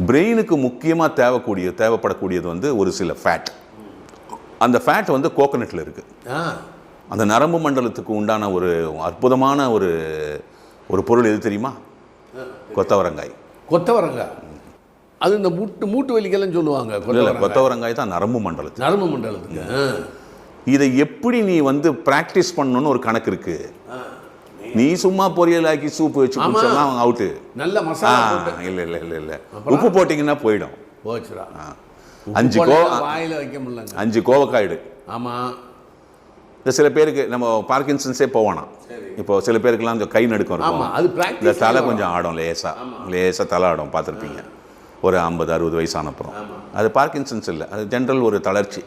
பிரெயினுக்கு முக்கியமாக தேவைப்படக்கூடியது வந்து ஒரு சில ஃபேட். அந்த ஃபேட் வந்து கோகனட்டில் இருக்குது. அந்த நரம்பு மண்டலத்துக்கு உண்டான ஒரு அற்புதமான ஒரு பொருள் எது தெரியுமா? கொத்தவரங்காய். கொத்தவரங்காய் அது இந்த மூட்டு வலிக்கெல்லாம் சொல்லுவாங்க. கொத்தவரங்காய் தான் நரம்பு மண்டலத்துக்கு. இதை எப்படி நீ வந்து ப்ராக்டிஸ் பண்ணணும்னு ஒரு கணக்கு இருக்கு. நீ சும்மா பொரியல் ஆக்கி சூப்பு வச்சு குடிச்சோம்னா அவங்க அவுட்டு. நல்ல மசாலா இல்லை உப்பு போட்டிங்கன்னா போயிடும். போச்சுடா. 5 கோவக்காய்டு. ஆமாம். இந்த சில பேருக்கு நம்ம பார்க்கின்சன்ஸே போவானா. இப்போ சில பேருக்குலாம் இந்த கை நடுக்கம் இருக்கும். இந்த தலை கொஞ்சம் ஆடும், லேசாக தலை ஆடும், பார்த்துருப்பீங்க. ஒரு 50-60 வயசான அப்புறம். அது பார்க்கின்சன்ஸ் இல்லை, அது ஜென்ரல் ஒரு தளர்ச்சி.